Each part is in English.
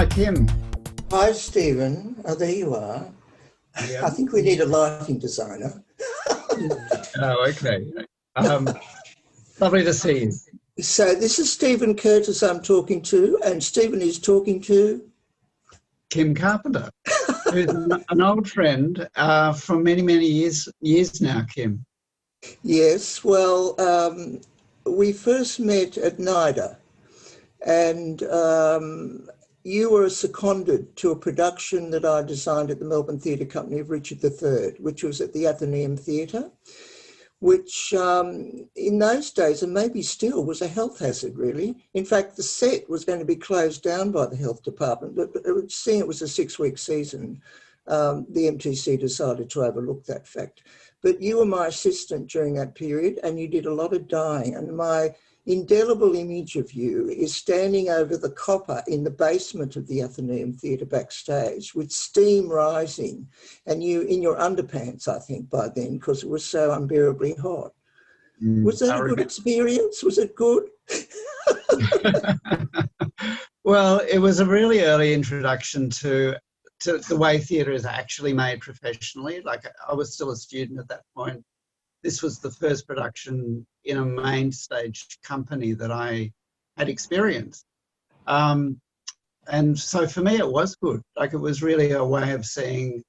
Hi, Kim. Hi, Stephen. Oh, there you are. Yeah. I think we need a lighting designer. Oh, okay. Um, Lovely to see you. So this is Stephen Curtis I'm talking to, and Stephen is talking to... Kim Carpenter, who's an old friend from many, many years now, Kim. Yes, well, we first met at NIDA, and you were seconded to a production that I designed at the Melbourne Theatre Company of Richard III, which was at the Athenaeum Theatre, which in those days, and maybe still, was a health hazard, really. In fact, the set was going to be closed down by the health department, but seeing it was a 6-week season, the MTC decided to overlook that fact. But you were my assistant during that period, and you did a lot of dyeing, and my indelible image of you is standing over the copper in the basement of the Athenaeum Theatre backstage with steam rising, and you in your underpants, I think, by then, because it was so unbearably hot. Was that a good experience? Was it good? Well, it was a really early introduction to the way theatre is actually made professionally. Like, I was still a student at that point. This was the first production in a main stage company that I had experienced. And so for me, it was good. Like, it was really a way of seeing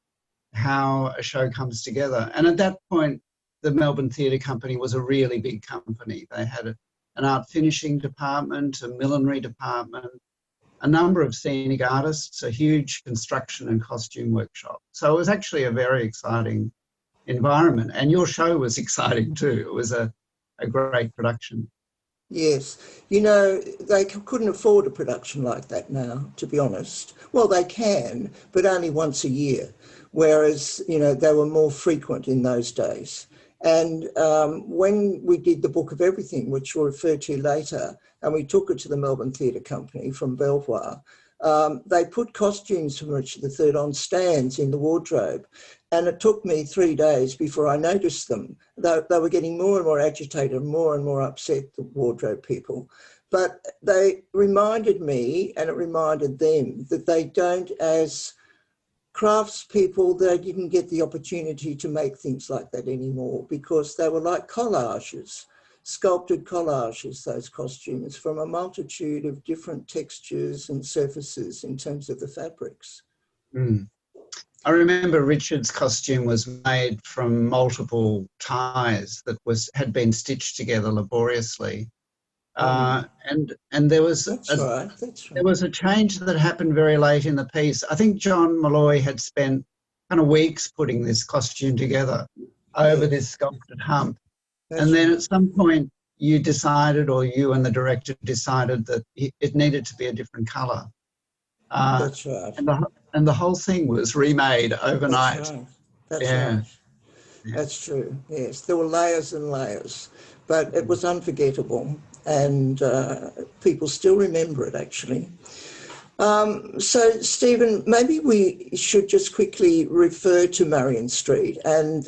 how a show comes together. And at that point, the Melbourne Theatre Company was a really big company. They had an art finishing department, a millinery department, a number of scenic artists, a huge construction and costume workshop. So it was actually a very exciting environment, and your show was exciting too. It was a great production. Yes. You know, they couldn't afford a production like that now, to be honest. Well, they can, but only once a year, whereas, you know, they were more frequent in those days. And when we did the Book of Everything, which we'll refer to later, and we took it to the Melbourne Theatre Company from Belvoir, they put costumes from Richard III on stands in the wardrobe. And it took me 3 days before I noticed them. They were getting more and more agitated, more and more upset, the wardrobe people. But they reminded me, and it reminded them, that they don't, as craftspeople, they didn't get the opportunity to make things like that anymore, because they were like collages, sculpted collages, those costumes, from a multitude of different textures and surfaces in terms of the fabrics. Mm. I remember Richard's costume was made from multiple ties that had been stitched together laboriously. And there was there was a change that happened very late in the piece. I think John Malloy had spent kind of weeks putting this costume together over this sculpted hump. And then at some point you decided, or you and the director decided, that it needed to be a different colour. That's right. And the whole thing was remade overnight. That's right. That's right. Yeah. That's true. Yes, there were layers and layers, but it was unforgettable, and people still remember it, actually. So, Stephen, maybe we should just quickly refer to Marion Street. And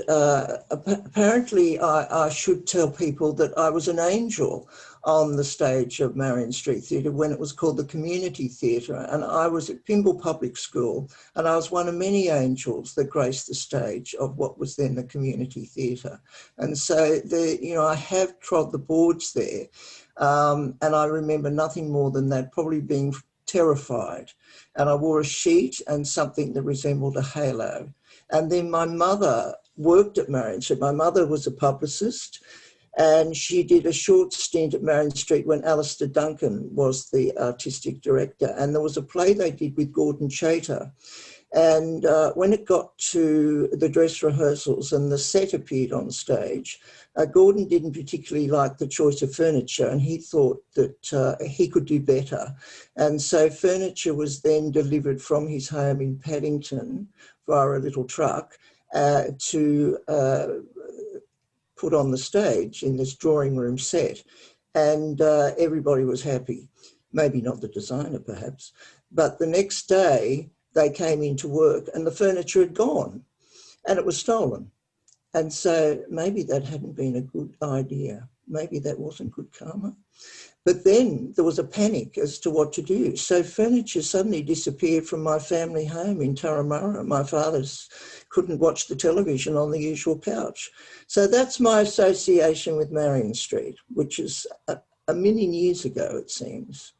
apparently I should tell people that I was an angel on the stage of Marion Street Theatre when it was called the Community Theatre. And I was at Pymble Public School, and I was one of many angels that graced the stage of what was then the Community Theatre. And so, I have trod the boards there. And I remember nothing more than that, probably being terrified. And I wore a sheet and something that resembled a halo. And then my mother worked at Marion Street. My mother was a publicist, and she did a short stint at Marion Street when Alistair Duncan was the artistic director. And there was a play they did with Gordon Chater. And when it got to the dress rehearsals and the set appeared on stage, Gordon didn't particularly like the choice of furniture, and he thought that he could do better. And so furniture was then delivered from his home in Paddington via a little truck to put on the stage in this drawing room set. And everybody was happy. Maybe not the designer, perhaps. But the next day, they came into work and the furniture had gone and it was stolen. And so maybe that hadn't been a good idea. maybe that wasn't good karma. But then there was a panic as to what to do. So furniture suddenly disappeared from my family home in Turramurra. My father's couldn't watch the television on the usual couch. So that's my association with Marion Street, which is a million years ago, it seems.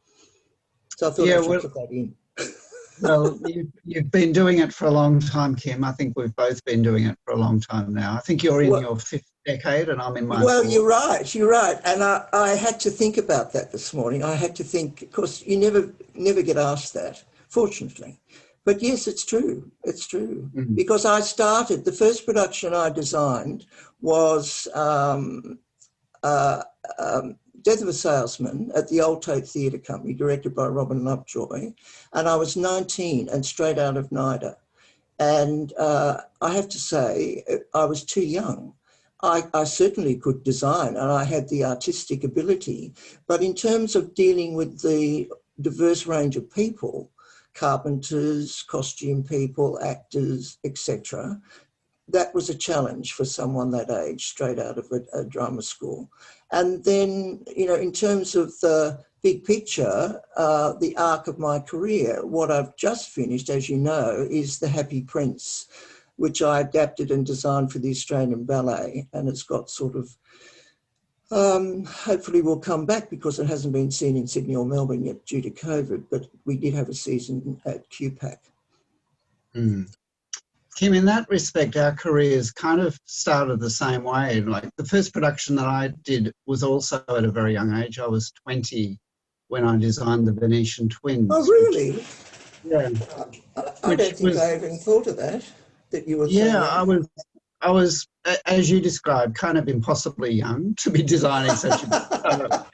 So I thought I should put that in. Well, you've been doing it for a long time, Kim. I think we've both been doing it for a long time now. I think you're in your 5th decade and I'm in my 4th. Well, you're right. And I had to think about that this morning. I had to think, of course, you never get asked that, fortunately. But yes, it's true. It's true. Mm-hmm. Because I started, the first production I designed was Death of a Salesman at the Old Tate Theatre Company, directed by Robin Lovejoy. And I was 19 and straight out of NIDA. And I have to say, I was too young. I certainly could design and I had the artistic ability. But in terms of dealing with the diverse range of people, carpenters, costume people, actors, etc., that was a challenge for someone that age, straight out of a drama school. And then, you know, in terms of the big picture, the arc of my career, what I've just finished, as you know, is The Happy Prince, which I adapted and designed for the Australian Ballet. And it's got sort of, hopefully will come back because it hasn't been seen in Sydney or Melbourne yet due to COVID, but we did have a season at QPAC. Mm. Kim, in that respect, our careers kind of started the same way. Like the first production that I did was also at a very young age. I was 20 when I designed the Venetian Twins. Oh, really? Yeah. I don't think I even thought of that you were saying. Yeah, I was, as you described, kind of impossibly young to be designing such a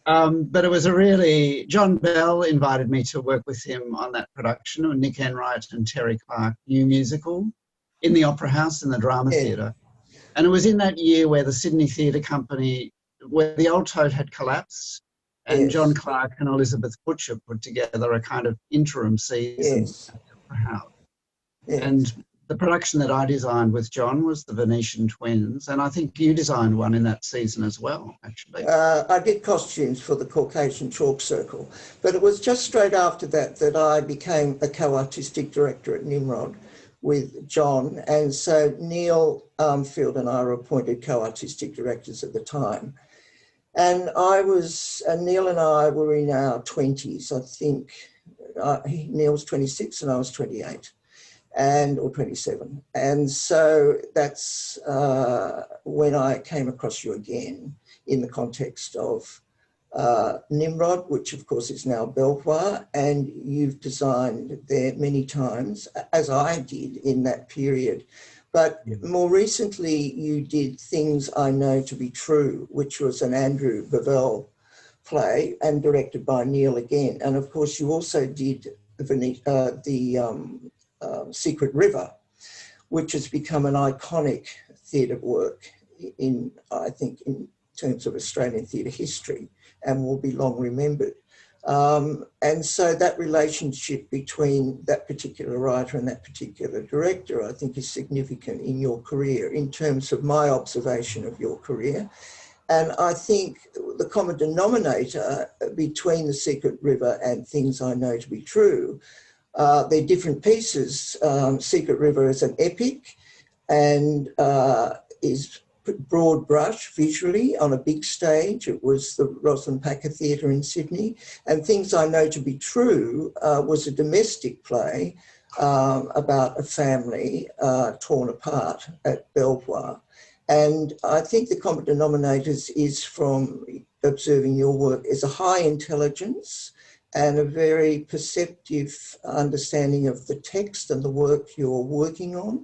but it was John Bell invited me to work with him on that production of Nick Enright and Terry Clark new musical in the Opera House in the Drama Theatre. And it was in that year where the Sydney Theatre Company, where the Old Tote had collapsed, and John Clark and Elizabeth Butcher put together a kind of interim season at the Opera House. And the production that I designed with John was the Venetian Twins, and I think you designed one in that season as well, actually. I did costumes for the Caucasian Chalk Circle, but it was just straight after that I became a co-artistic director at Nimrod with John, and so Neil Armfield and I were appointed co-artistic directors at the time. And Neil and I were in our 20s, I think. Neil was 26 and I was 28. Or 27. And so that's when I came across you again in the context of Nimrod, which of course is now Belvoir, and you've designed there many times, as I did in that period. But more recently, you did Things I Know to Be True, which was an Andrew Bavell play and directed by Neil again. And of course, you also did Secret River, which has become an iconic theatre work I think, in terms of Australian theatre history and will be long remembered. And so that relationship between that particular writer and that particular director, I think, is significant in your career in terms of my observation of your career. And I think the common denominator between The Secret River and Things I Know to Be True, they're different pieces. Secret River is an epic and is broad brush visually on a big stage. It was the Rosalind Packer Theatre in Sydney. And Things I Know to Be True was a domestic play about a family torn apart at Belvoir. And I think the common denominators is, from observing your work, is a high intelligence and a very perceptive understanding of the text and the work you're working on,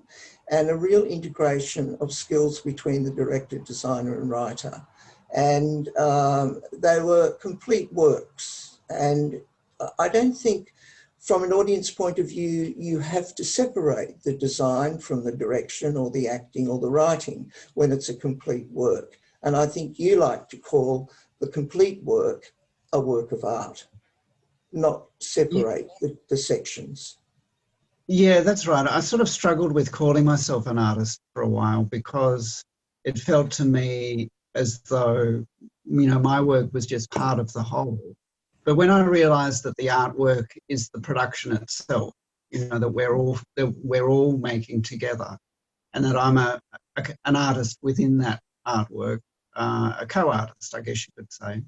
and a real integration of skills between the director, designer and writer. And they were complete works. And I don't think, from an audience point of view, you have to separate the design from the direction or the acting or the writing when it's a complete work. And I think you like to call the complete work a work of art, not separate the sections. Yeah, that's right. I sort of struggled with calling myself an artist for a while because it felt to me as though, my work was just part of the whole. But when I realised that the artwork is the production itself, that we're all making together, and that I'm an artist within that artwork, a co-artist, I guess you could say.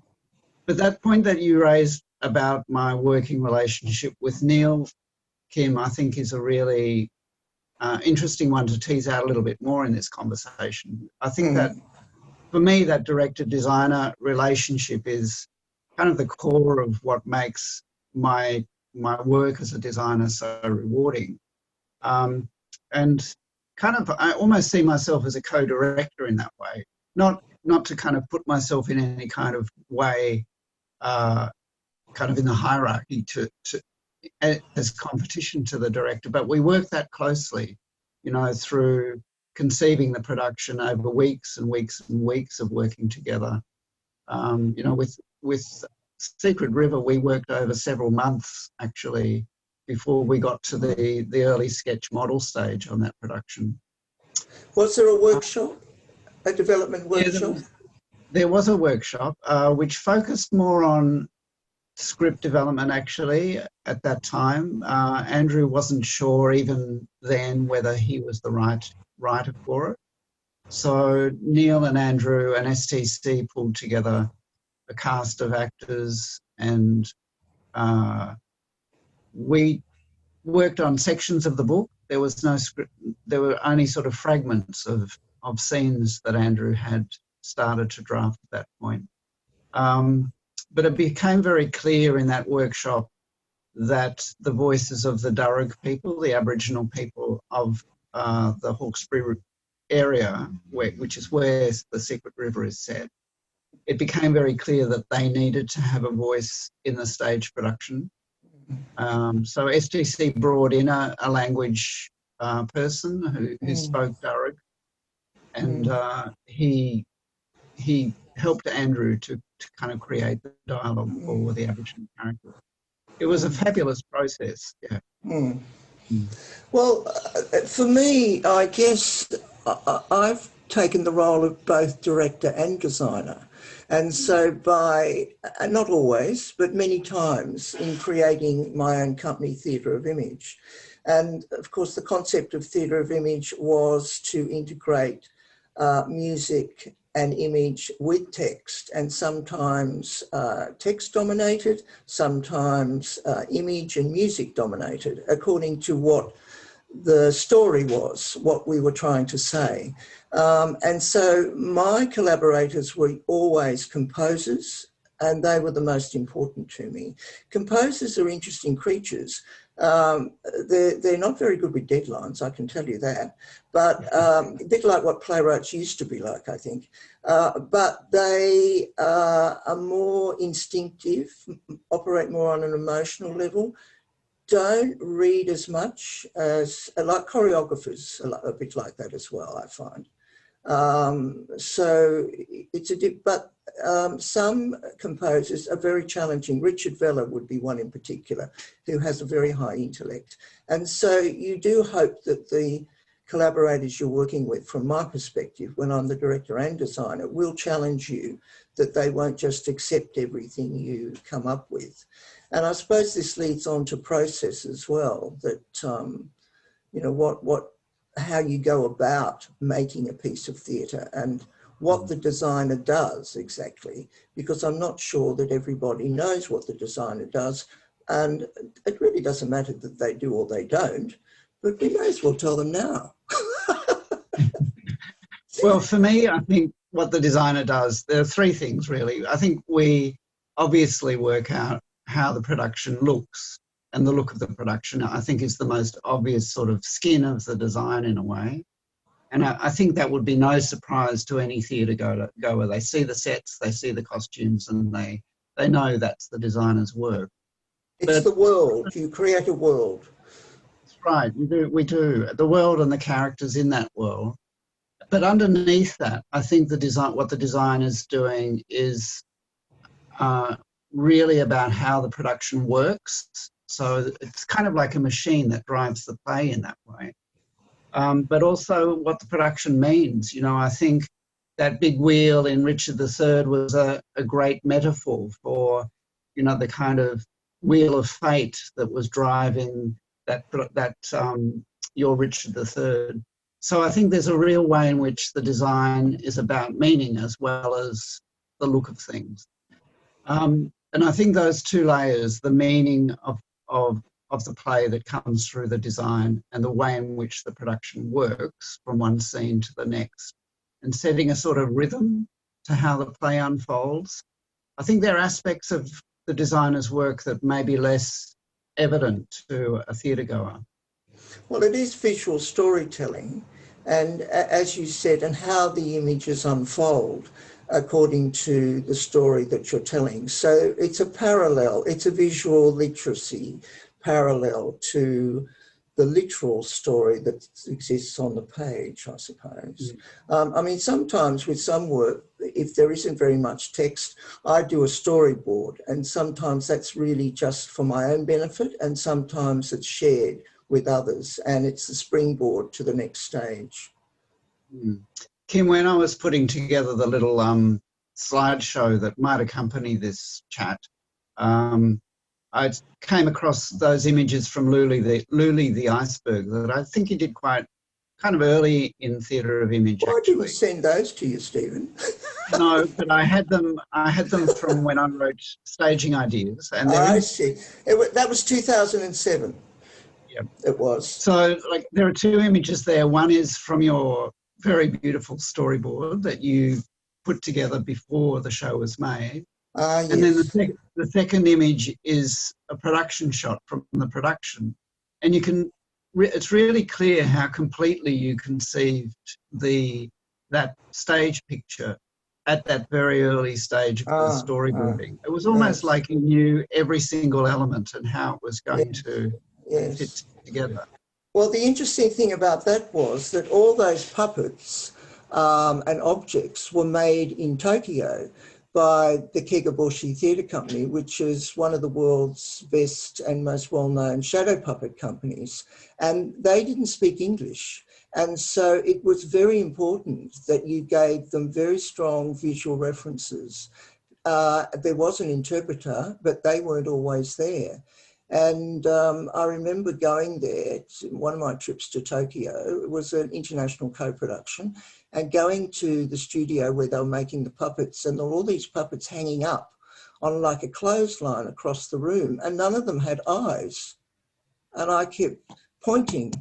But that point that you raised about my working relationship with Neil, Kim, I think is a really interesting one to tease out a little bit more in this conversation. I think that for me, that director-designer relationship is kind of the core of what makes my work as a designer so rewarding. And kind of, I almost see myself as a co-director in that way, not to kind of put myself in any kind of way, kind of in the hierarchy as competition to the director, but we work that closely, through conceiving the production over weeks and weeks and weeks of working together. With Secret River, we worked over several months actually before we got to the early sketch model stage on that production. Was there a workshop, a development workshop? Yeah, there was a workshop which focused more on script development actually at that time. Andrew wasn't sure even then whether he was the right writer for it. So Neil and Andrew and STC pulled together a cast of actors, and we worked on sections of the book. There was no script. There were only sort of fragments of scenes that Andrew had started to draft at that point. But it became very clear in that workshop that the voices of the Darug people, the Aboriginal people of the Hawkesbury area, which is where the Secret River is set, it became very clear that they needed to have a voice in the stage production. So STC brought in a language person who spoke Darug, and he helped Andrew to kind of create the dialogue for the Aboriginal character. It was a fabulous process, yeah. Well, for me, I guess I've taken the role of both director and designer. And so not always, but many times in creating my own company, Theatre of Image. And of course, the concept of Theatre of Image was to integrate music and image with text, and sometimes text dominated, sometimes image and music dominated, according to what the story was, what we were trying to say. And so my collaborators were always composers, and they were the most important to me. Composers are interesting creatures. They're not very good with deadlines, I can tell you that, but a bit like what playwrights used to be like, I think. But they are more instinctive, operate more on an emotional level, don't read as much as, like choreographers, a bit like that as well, I find. So it's but some composers are very challenging. Richard Vella would be one in particular, who has a very high intellect. And so you do hope that the collaborators you're working with, from my perspective, when I'm the director and designer, will challenge you, that they won't just accept everything you come up with. And I suppose this leads on to process as well, that, how you go about making a piece of theatre and what the designer does exactly, because I'm not sure that everybody knows what the designer does, and it really doesn't matter that they do or they don't, but we may as well tell them now. Well, for me, I think what the designer does, there are three things really. I think we obviously work out how the production looks, and the look of the production, I think, is the most obvious sort of skin of the design in a way. And I think that would be no surprise to any theatre goer. They see the sets, they see the costumes, and they know that's the designer's work. It's the world. You create a world. That's right. We do. The world and the characters in that world. But underneath that, I think what the designer's doing is really about how the production works. So it's kind of like a machine that drives the play in that way. But also what the production means. I think that big wheel in Richard III was a great metaphor for, the kind of wheel of fate that was driving that your Richard III. So I think there's a real way in which the design is about meaning as well as the look of things. And I think those two layers, the meaning of the play that comes through the design and the way in which the production works from one scene to the next, and setting a sort of rhythm to how the play unfolds. I think there are aspects of the designer's work that may be less evident to a theatre goer. Well, it is visual storytelling, and as you said, and how the images unfold according to the story that you're telling. So it's a parallel, it's a visual literacy parallel to the literal story that exists on the page, I suppose. I mean, sometimes with some work, if there isn't very much text, I do a storyboard, and sometimes that's really just for my own benefit, and sometimes it's shared with others, and it's the springboard to the next stage. Kim, when I was putting together the little slideshow that might accompany this chat, I came across those images from Luli the iceberg that I think he did quite kind of early in theatre of image. Well, I didn't send those to you, Stephen. No, but I had them from when I wrote staging ideas. And I see. That was 2007. Yeah, it was. So, like, there are two images there. One is from your very beautiful storyboard that you put together before the show was made. Yes. And then the second image is a production shot from the production. And it's really clear how completely you conceived that stage picture at that very early stage of the storyboarding. It was almost like you knew every single element and how it was going to fit together. Well, the interesting thing about that was that all those puppets and objects were made in Tokyo by the Kegaboshi Theatre Company, which is one of the world's best and most well-known shadow puppet companies. And they didn't speak English. And so it was very important that you gave them very strong visual references. There was an interpreter, but they weren't always there. And I remember going there, one of my trips to Tokyo, it was an international co-production, and going to the studio where they were making the puppets, and there were all these puppets hanging up on like a clothesline across the room, and none of them had eyes. And I kept pointing,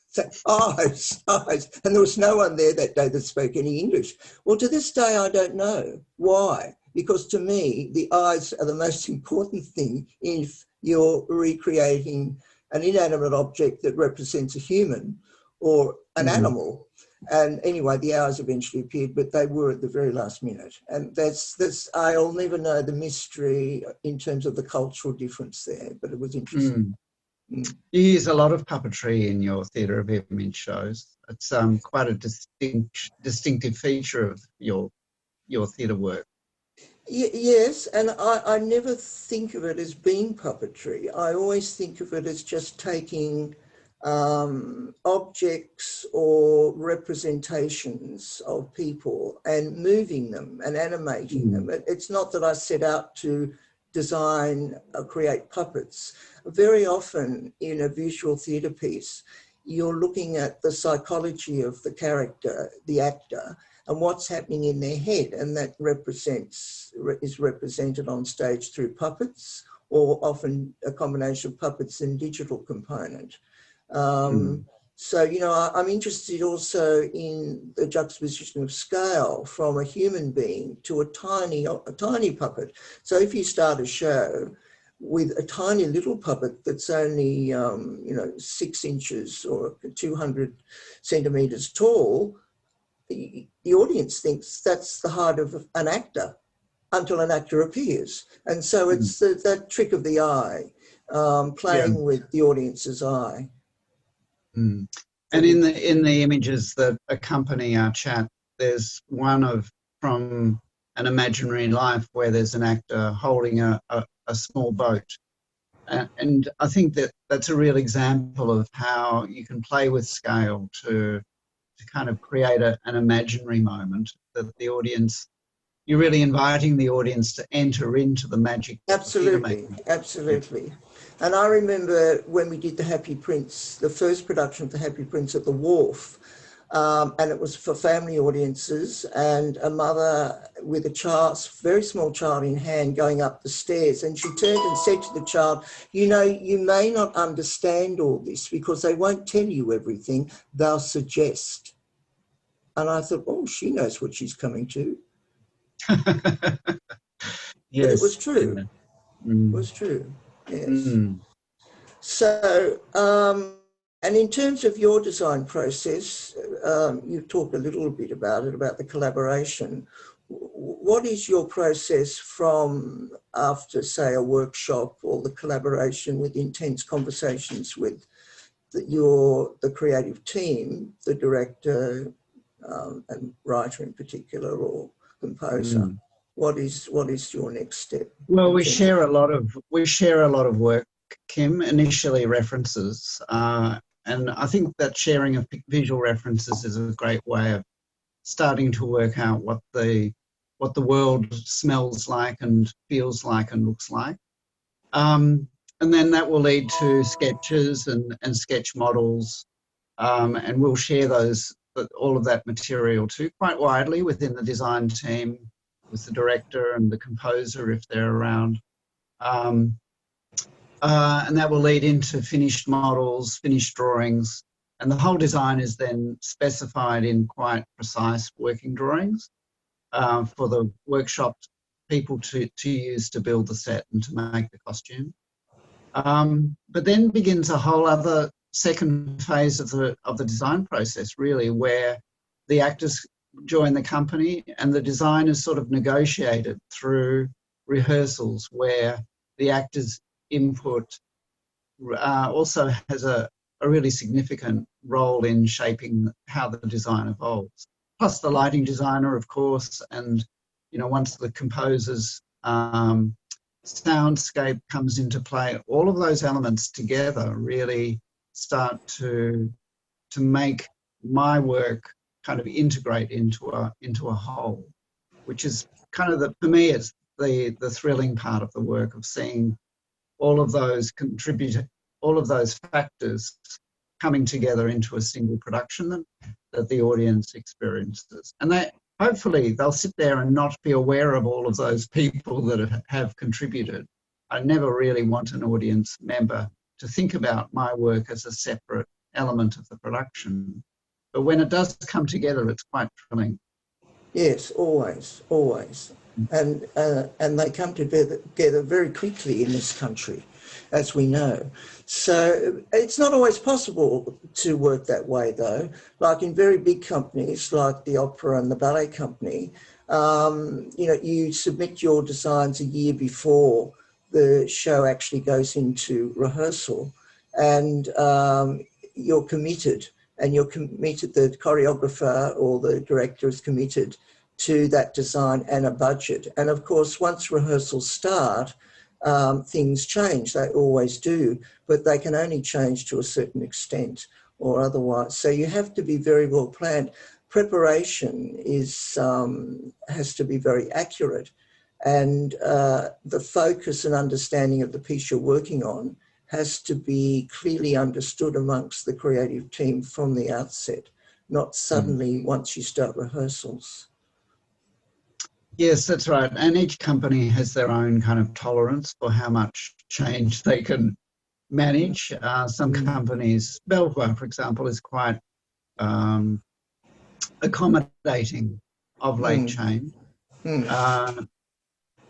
saying, eyes, eyes. And there was no one there that day that spoke any English. Well, to this day, I don't know why. Because to me, the eyes are the most important thing if you're recreating an inanimate object that represents a human or an animal. And anyway, the eyes eventually appeared, but they were at the very last minute. And that's I'll never know the mystery in terms of the cultural difference there, but it was interesting. You use a lot of puppetry in your theatre of image shows. It's quite a distinctive feature of your theatre work. Yes, and I never think of it as being puppetry. I always think of it as just taking objects or representations of people and moving them and animating them. It's not that I set out to design or create puppets. Very often in a visual theatre piece, you're looking at the psychology of the character, the actor, and what's happening in their head, and that is represented on stage through puppets, or often a combination of puppets and digital component. So, you know, I'm interested also in the juxtaposition of scale from a human being to a tiny puppet. So if you start a show with a tiny little puppet that's only, 6 inches or 200 centimetres tall, the audience thinks that's the height of an actor until an actor appears. And so it's that trick of the eye, playing with the audience's eye. And in the images that accompany our chat, there's one from an imaginary life where there's an actor holding a small boat. And I think that's a real example of how you can play with scale to to kind of create an imaginary moment that the audience, you're really inviting the audience to enter into the magic of the theatre Absolutely, making. absolutely. And I remember when we did the Happy Prince, the first production of the Happy Prince at the Wharf, and it was for family audiences, and a mother with a child, very small child in hand, going up the stairs, and she turned and said to the child, you know, you may not understand all this because they won't tell you everything, they'll suggest. And I thought, oh, she knows what she's coming to. Yes. But it was true. Mm. It was true, yes. Mm. So, and in terms of your design process, you talked a little bit about it, about the collaboration. What is your process from after, say, a workshop or the collaboration with intense conversations with the creative team, the director and writer in particular, or composer? Mm. What is your next step? Well, we share a lot of work, Kim. Initially, references, and I think that sharing of visual references is a great way of starting to work out what the world smells like and feels like and looks like. And then that will lead to sketches and sketch models, and we'll share all of that material too quite widely within the design team, with the director and the composer if they're around. And that will lead into finished models, finished drawings, and the whole design is then specified in quite precise working drawings for the workshop people to use to build the set and to make the costume. But then begins a whole other second phase of the design process, really, where the actors join the company and the design is sort of negotiated through rehearsals, where the actors' input also has a really significant role in shaping how the design evolves. Plus the lighting designer, of course, and once the composer's soundscape comes into play, all of those elements together really start to make my work kind of integrate into a whole, which is kind of for me, it's the thrilling part of the work, of seeing all of those factors coming together into a single production that the audience experiences. And hopefully they'll sit there and not be aware of all of those people that have contributed. I never really want an audience member to think about my work as a separate element of the production. But when it does come together, it's quite thrilling. Yes, always, always. And they come together very quickly in this country, as we know. So it's not always possible to work that way, though. Like in very big companies like the opera and the ballet company, you submit your designs a year before the show actually goes into rehearsal, and you're committed. And the choreographer or the director is committed to that design and a budget. And of course, once rehearsals start, things change. They always do, but they can only change to a certain extent or otherwise. So you have to be very well planned. Preparation has to be very accurate, and the focus and understanding of the piece you're working on has to be clearly understood amongst the creative team from the outset, not suddenly once you start rehearsals. Yes, that's right. And each company has their own kind of tolerance for how much change they can manage. Some companies, Belvoir, for example, is quite accommodating of late change.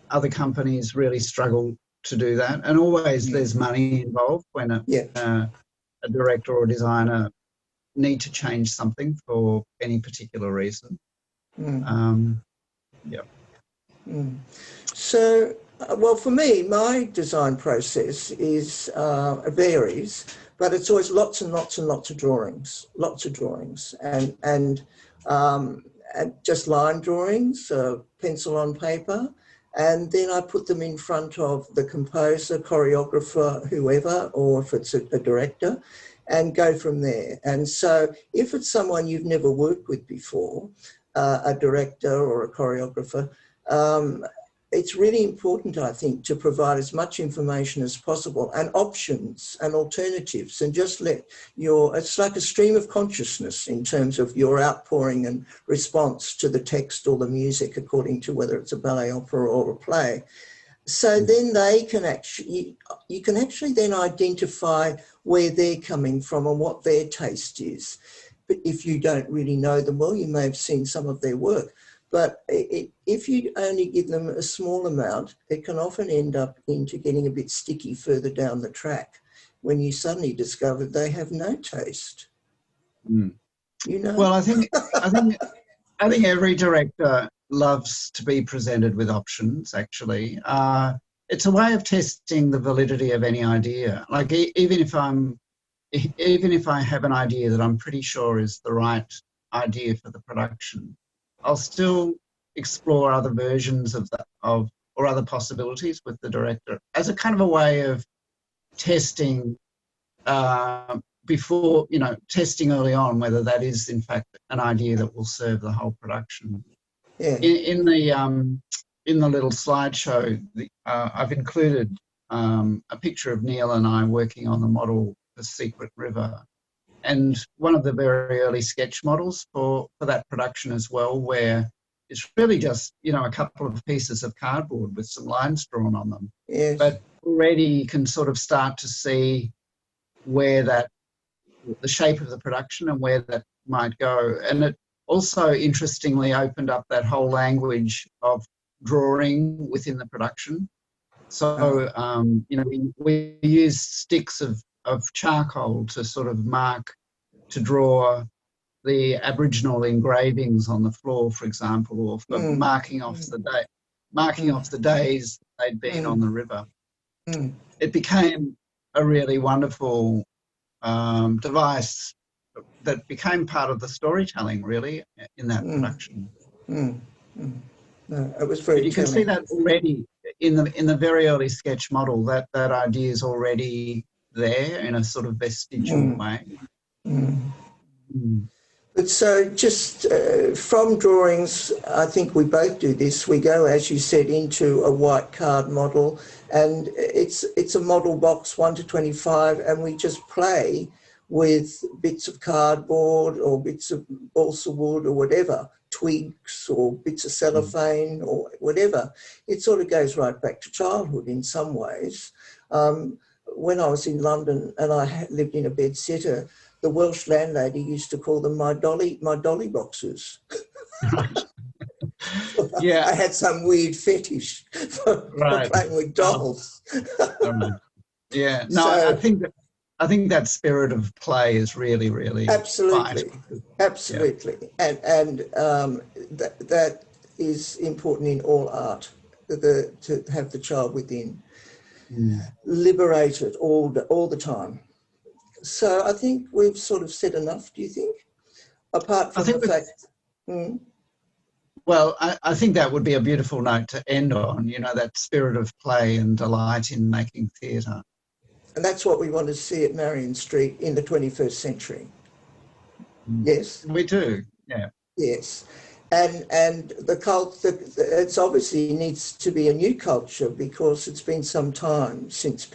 Other companies really struggle to do that, and always there's money involved when a director or designer need to change something for any particular reason. So, well, for me, my design process varies, but it's always lots and lots and lots of drawings, and just line drawings, pencil on paper. And then I put them in front of the composer, choreographer, whoever, or if it's a director, and go from there. And so if it's someone you've never worked with before, a director or a choreographer, it's really important, I think, to provide as much information as possible and options and alternatives, and just it's like a stream of consciousness in terms of your outpouring and response to the text or the music, according to whether it's a ballet opera or a play. So then you can actually then identify where they're coming from and what their taste is. But if you don't really know them well, you may have seen some of their work. But if you only give them a small amount, it can often end up into getting a bit sticky further down the track when you suddenly discover they have no taste. Mm. You know? Well, I think every director loves to be presented with options, actually. It's a way of testing the validity of any idea. Like even if I have an idea that I'm pretty sure is the right idea for the production, I'll still explore other versions or other possibilities with the director as a kind of a way of testing testing early on whether that is in fact an idea that will serve the whole production. Yeah. In the little slideshow, I've included a picture of Neil and I working on the model for Secret River, and one of the very early sketch models for that production as well, where it's really just, a couple of pieces of cardboard with some lines drawn on them. Yes. But already you can sort of start to see where the shape of the production and where that might go. And it also interestingly opened up that whole language of drawing within the production. So, we use sticks of charcoal to sort of draw the Aboriginal engravings on the floor, for example, or for marking off the days they'd been on the river. It became a really wonderful device that became part of the storytelling, really, in that production. No, it was very. But you can see that already in the very early sketch model. That idea is already there in a sort of vestigial way. But so just from drawings, I think we both do this. We go, as you said, into a white card model, and it's a model box 1 to 25, and we just play with bits of cardboard or bits of balsa wood or whatever, twigs or bits of cellophane or whatever. It sort of goes right back to childhood in some ways. When I was in London and I lived in a bedsitter, the Welsh landlady used to call them my dolly boxes. Yeah, I had some weird fetish for playing with dolls. Yeah, no, so, I think that spirit of play is really, really absolutely, vital. Absolutely, yeah. and that is important in all art. To have the child within, liberated all the time. So I think we've sort of said enough. Do you think? Apart from the fact. Well, I think that would be a beautiful note to end on. That spirit of play and delight in making theatre. And that's what we want to see at Marion Street in the 21st century. Yes? We do, yeah. Yes. And it's obviously needs to be a new culture, because it's been some time since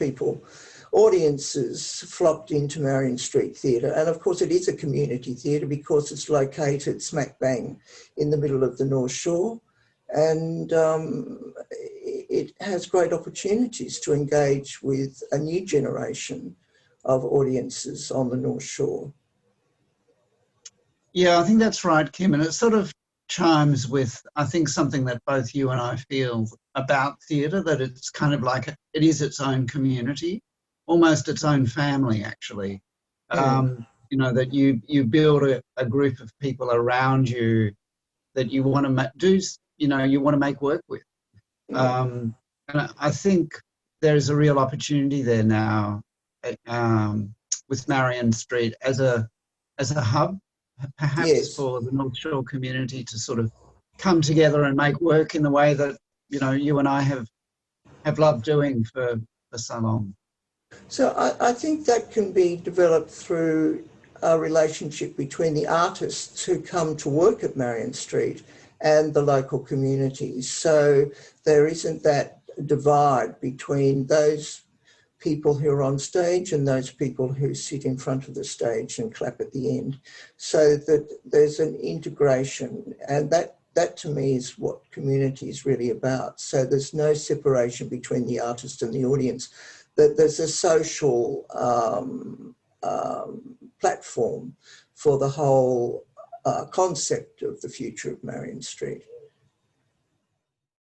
audiences flocked into Marion Street Theatre. And of course it is a community theatre because it's located smack bang in the middle of the North Shore. And it has great opportunities to engage with a new generation of audiences on the North Shore. Yeah, I think that's right, Kim. And it sort of chimes with, I think, something that both you and I feel about theatre, that it's kind of like it is its own community, almost its own family, actually. That you build a group of people around you that you want to you want to make work with. And I think there's a real opportunity there now with Marion Street as a hub, perhaps, for the North Shore community to sort of come together and make work in the way that you and I have loved doing for so long. So I think that can be developed through a relationship between the artists who come to work at Marion Street and the local communities. So there isn't that divide between those people who are on stage and those people who sit in front of the stage and clap at the end, so that there's an integration, and that to me is what community is really about. So there's no separation between the artist and the audience, that there's a social platform for the whole concept of the future of Marion Street.